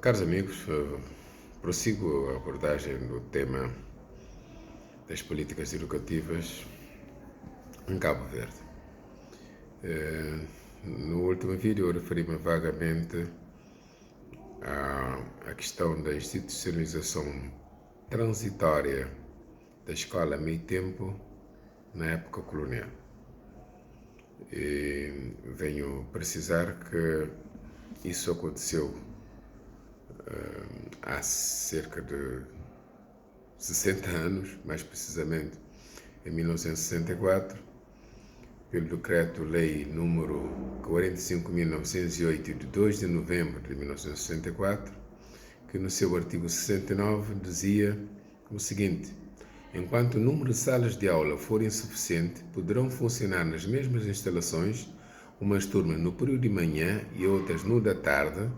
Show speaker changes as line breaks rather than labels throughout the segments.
Caros amigos, prossigo a abordagem do tema das políticas educativas em Cabo Verde. No último vídeo eu referi-me vagamente à questão da institucionalização transitória da escola a meio tempo na época colonial. E venho precisar que isso aconteceu há cerca de 60 anos, mais precisamente em 1964, pelo Decreto-Lei número 45.908 de 2 de novembro de 1964, que no seu artigo 69 dizia o seguinte: enquanto o número de salas de aula for insuficiente, poderão funcionar nas mesmas instalações umas turmas no período de manhã e outras no da tarde,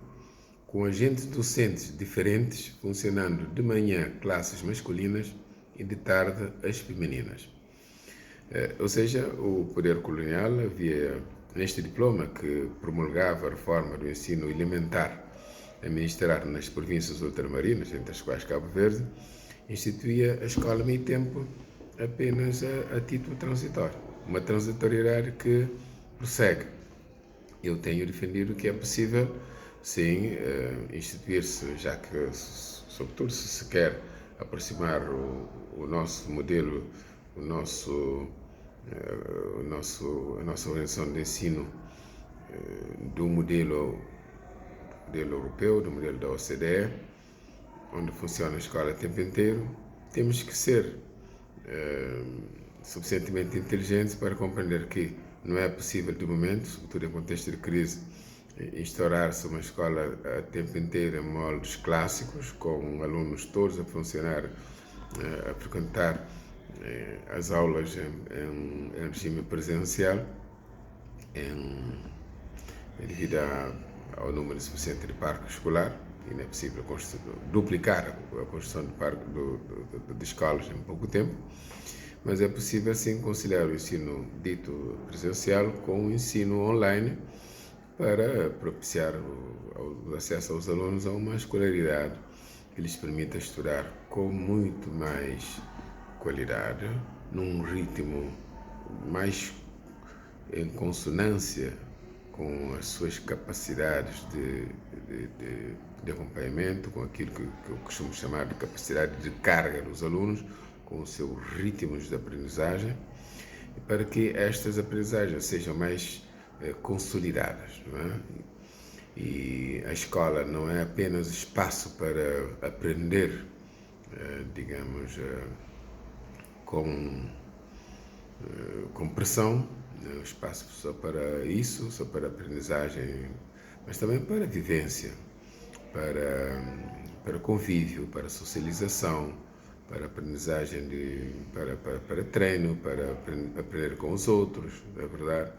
com agentes docentes diferentes, funcionando de manhã classes masculinas e de tarde as femininas. Ou seja, o poder colonial havia, neste diploma que promulgava a reforma do ensino elementar administrado nas províncias ultramarinas, entre as quais Cabo Verde, instituía a escola meio tempo apenas a título transitório, uma transitoriedade que prossegue. Eu tenho defendido que é possível, sim, instituir-se, já que, sobretudo, se quer aproximar o nosso modelo, a nossa organização de ensino do modelo europeu, do modelo da OCDE, onde funciona a escola o tempo inteiro, temos que ser suficientemente inteligentes para compreender que não é possível, de momento, sobretudo em contexto de crise, instaurar-se uma escola a tempo inteiro em moldes clássicos, com alunos todos a funcionar, a frequentar as aulas em regime presencial, devido ao número suficiente de parque escolar, e não é possível duplicar a construção de escolas em pouco tempo, mas é possível sim conciliar o ensino dito presencial com o ensino online para propiciar o acesso aos alunos a uma escolaridade que lhes permita estudar com muito mais qualidade, num ritmo mais em consonância com as suas capacidades de acompanhamento, com aquilo que eu costumo chamar de capacidade de carga dos alunos, com os seus ritmos de aprendizagem, para que estas aprendizagens sejam mais consolidadas, não é? E a escola não é apenas espaço para aprender, digamos, com pressão, um espaço só para isso, só para aprendizagem, mas também para vivência, para convívio, para socialização, para aprendizagem, para treino, para aprender com os outros, é verdade,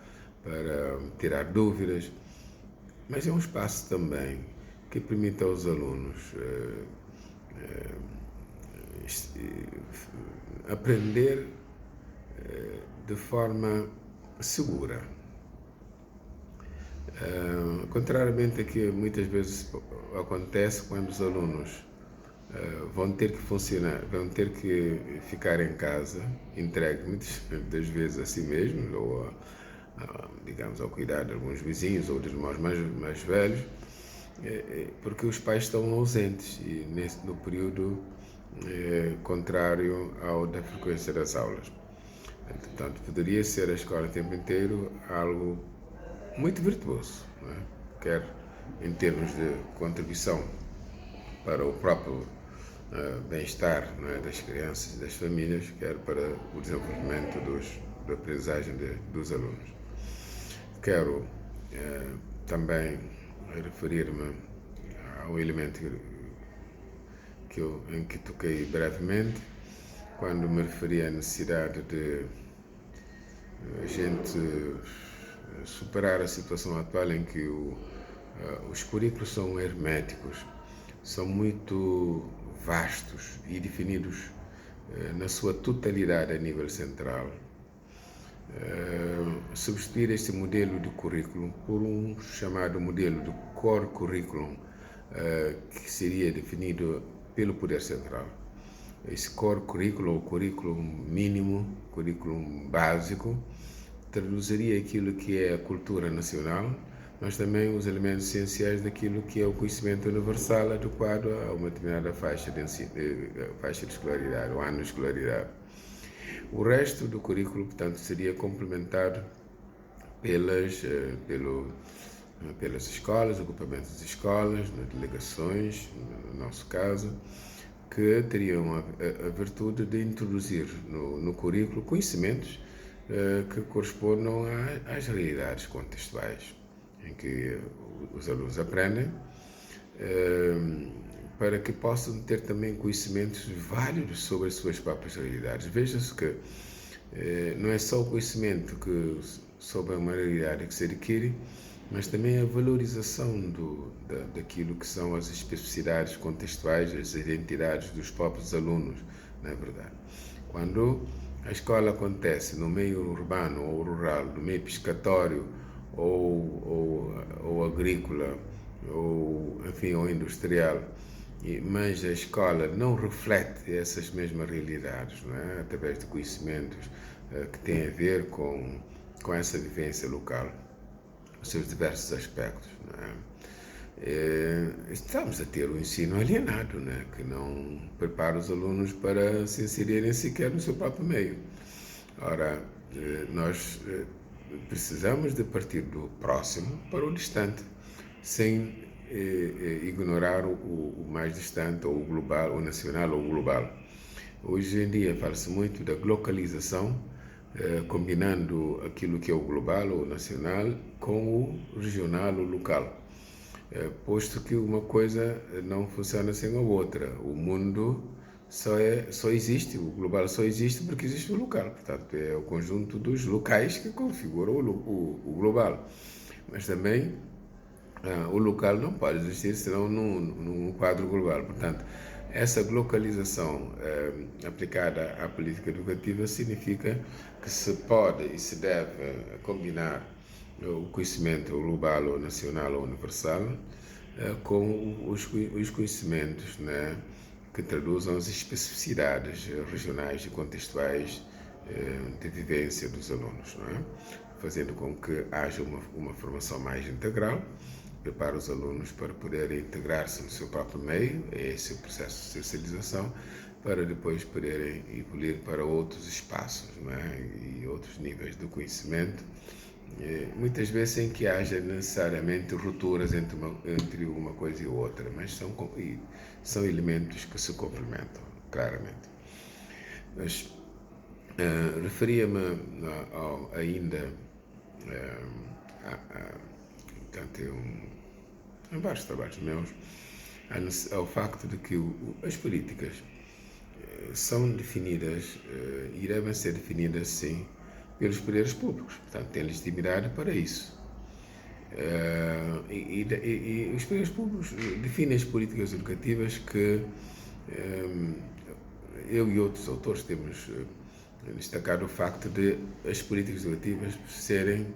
para tirar dúvidas, mas é um espaço também que permite aos alunos aprender de forma segura. Contrariamente a que muitas vezes acontece quando os alunos vão ter que ficar em casa, entregues muitas vezes a si mesmos, ou digamos, ao cuidado de alguns vizinhos ou dos irmãos mais velhos, porque os pais estão ausentes e no período contrário ao da frequência das aulas. Portanto, poderia ser a escola o tempo inteiro algo muito virtuoso, não é? Quer em termos de contribuição para o próprio bem-estar, não é, das crianças e das famílias, quer para o desenvolvimento da aprendizagem dos alunos. Quero também referir-me a um elemento em que toquei brevemente, quando me referi à necessidade de a gente superar a situação atual em que os currículos são herméticos, são muito vastos e definidos na sua totalidade a nível central. Substituir este modelo de currículo por um chamado modelo de core curriculum que seria definido pelo Poder Central. Esse core currículo, ou currículo mínimo, currículo básico, traduziria aquilo que é a cultura nacional, mas também os elementos essenciais daquilo que é o conhecimento universal adequado a uma determinada faixa de escolaridade, ou ano de escolaridade. O resto do currículo, portanto, seria complementado pelas escolas, agrupamentos de escolas, delegações, no nosso caso, que teriam a virtude de introduzir no currículo conhecimentos que correspondam às realidades contextuais em que os alunos aprendem, para que possam ter também conhecimentos válidos sobre as suas próprias realidades. Veja-se que não é só o conhecimento sobre uma realidade que se adquire, mas também a valorização daquilo que são as especificidades contextuais, as identidades dos próprios alunos, na verdade. Quando a escola acontece no meio urbano ou rural, no meio pescatório ou agrícola, ou industrial, mas a escola não reflete essas mesmas realidades, não é? Através de conhecimentos que têm a ver com essa vivência local, os seus diversos aspectos, não é? Estamos a ter um ensino alienado, né, que não prepara os alunos para se inserirem sequer no seu próprio meio. Ora, nós precisamos de partir do próximo para o distante, sem ignorar o mais distante, ou o global, o nacional ou o global. Hoje em dia fala-se muito da globalização, combinando aquilo que é o global ou o nacional com o regional ou local. Posto que uma coisa não funciona sem a outra. O mundo só existe, o global só existe porque existe o local. Portanto, é o conjunto dos locais que configuram o global. Mas também o local não pode existir senão num quadro global. Portanto, essa globalização aplicada à política educativa significa que se pode e se deve combinar o conhecimento global ou nacional ou universal com os conhecimentos, né, que traduzam as especificidades regionais e contextuais de vivência dos alunos, não é? Fazendo com que haja uma formação mais integral, prepara os alunos para poderem integrar-se no seu próprio meio, esse é o processo de socialização, para depois poderem evoluir para outros espaços, não é? E outros níveis do conhecimento, muitas vezes sem que haja necessariamente rupturas entre uma coisa e outra, mas são elementos que se complementam, claramente. Mas referia-me ainda em vários trabalhos meus ao facto de que as políticas são definidas e devem ser definidas, sim, pelos poderes públicos. Portanto, têm legitimidade para isso. E os poderes públicos definem as políticas educativas que eu e outros autores temos destacado o facto de as políticas educativas serem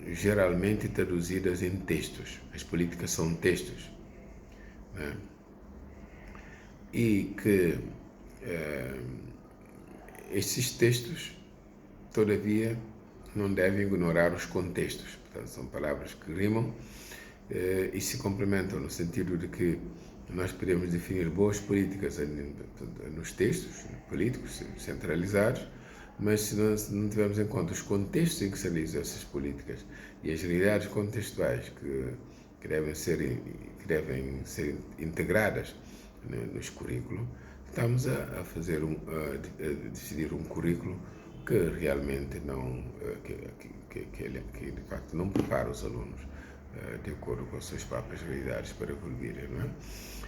geralmente traduzidas em textos. As políticas são textos, né? E que esses textos, todavia, não devem ignorar os contextos. Portanto, são palavras que rimam e se complementam no sentido de que nós podemos definir boas políticas nos textos políticos centralizados, mas se não tivermos em conta os contextos em que se realizam essas políticas e as realidades contextuais que devem ser integradas nos currículos, estamos a decidir um currículo que realmente que de facto não prepara os alunos de acordo com as suas próprias realidades para evoluírem, não é?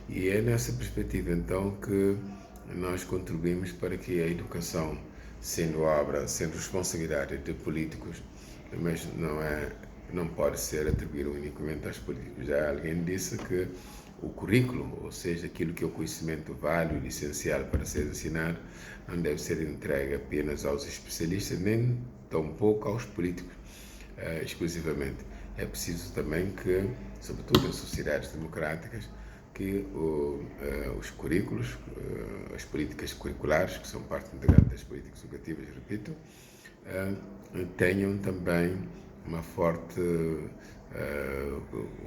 E é nessa perspectiva então que nós contribuímos para que a educação, sendo responsabilidade de políticos, mas não pode ser atribuída unicamente aos políticos. Já alguém disse que o currículo, ou seja, aquilo que é o conhecimento válido e essencial para ser ensinado, não deve ser entregue apenas aos especialistas, nem tampouco aos políticos exclusivamente. é preciso também que, sobretudo em sociedades democráticas, que os currículos, as políticas curriculares, que são parte integrante das políticas educativas, repito, tenham também uma forte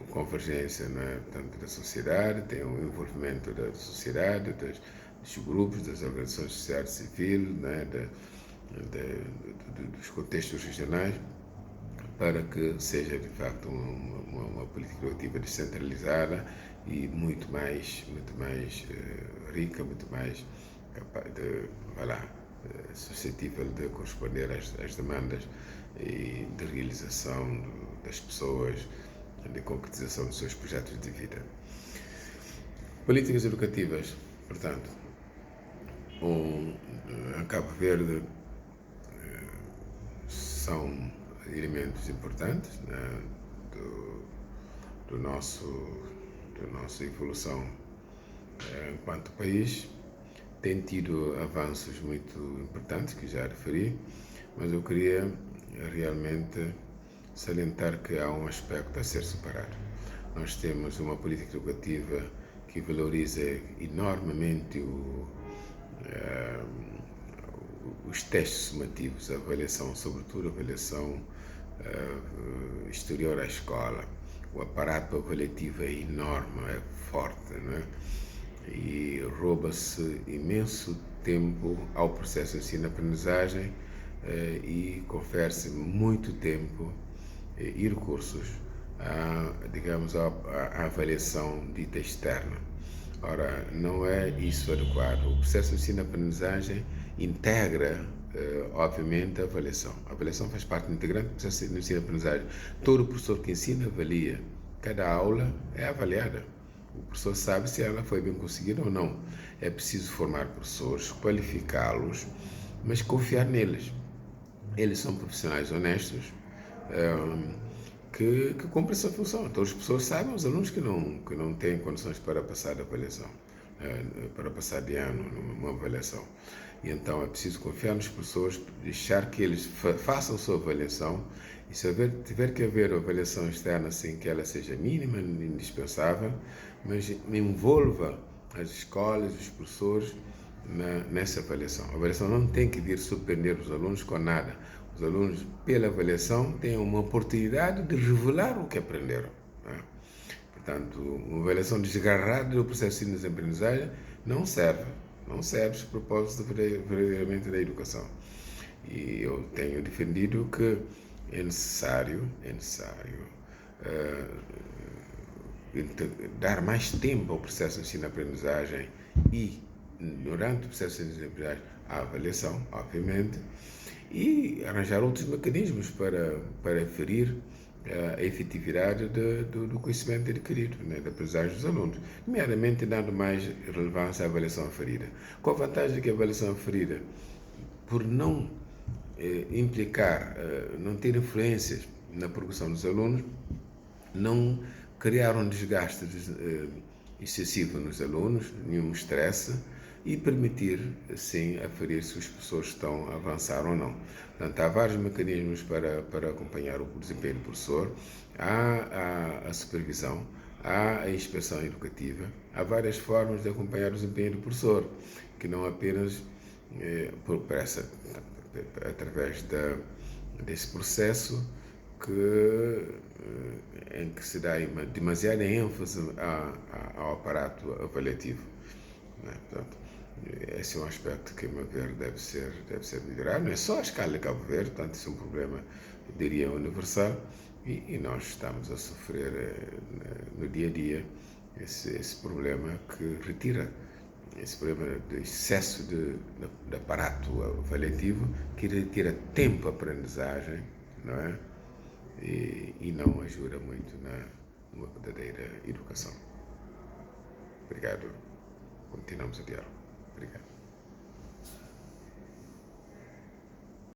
convergência, não é? Tanto da sociedade, tenham um envolvimento da sociedade, dos grupos, das organizações de sociedade civil, não é? Dos contextos regionais, para que seja de facto uma política educativa descentralizada e muito mais rica, muito mais capaz de, suscetível de corresponder às demandas e de realização das pessoas, de concretização dos seus projetos de vida. Políticas educativas, portanto, em Cabo Verde são elementos importantes, né, da nossa evolução enquanto país. Tem tido avanços muito importantes, que já referi, mas eu queria realmente salientar que há um aspecto a ser separado. Nós temos uma política educativa que valoriza enormemente os testes sumativos, a avaliação, sobretudo a avaliação exterior à escola. O aparato avaliativo é enorme, é forte, não é? E rouba-se imenso tempo ao processo de ensino-aprendizagem e confere-se muito tempo e recursos à avaliação dita externa. Ora, não é isso adequado. O processo de ensino-aprendizagem integra, obviamente, a avaliação. A avaliação faz parte integrante do processo de ensino-aprendizagem. Todo professor que ensina avalia. Cada aula é avaliada. O professor sabe se ela foi bem conseguida ou não. É preciso formar professores, qualificá-los, mas confiar neles. Eles são profissionais honestos, que cumprem essa função. Então, as pessoas sabem, os alunos que não têm condições para passar de avaliação, para passar de ano numa avaliação. E então é preciso confiar nos professores, deixar que eles façam sua avaliação, e se tiver que haver avaliação externa sem que ela seja mínima, indispensável, mas envolva as escolas, os professores nessa avaliação. A avaliação não tem que vir surpreender os alunos com nada. Os alunos, pela avaliação, têm uma oportunidade de revelar o que aprenderam. Né? Portanto, uma avaliação desgarrada do processo de ensino-aprendizagem não serve os propósitos verdadeiramente da educação. E eu tenho defendido que é necessário dar mais tempo ao processo de ensino-aprendizagem e, durante o processo de ensino-aprendizagem, a avaliação, obviamente, e arranjar outros mecanismos para aferir a efetividade do conhecimento adquirido, né, da aprendizagem dos alunos, nomeadamente dando mais relevância à avaliação aferida. Com a vantagem de que a avaliação aferida, por não implicar, não ter influências na progressão dos alunos, não criar um desgaste excessivo nos alunos, nenhum estresse, e permitir, sim, aferir se os professores estão a avançar ou não. Portanto, há vários mecanismos para acompanhar o desempenho do professor. Há a supervisão, há a inspeção educativa, há várias formas de acompanhar o desempenho do professor, que não apenas através desse processo em que se dá demasiada ênfase ao aparato avaliativo. Né? Portanto, esse é um aspecto que, a meu ver, deve ser melhorado. Não é só a escala de Cabo Verde, portanto, isso é um problema, eu diria, universal, e nós estamos a sofrer no dia a dia esse problema que retira, esse problema de excesso de aparato avaliativo, que retira tempo à aprendizagem, não é? E não ajuda muito numa verdadeira educação. Obrigado. Continuamos o diálogo. Obrigado.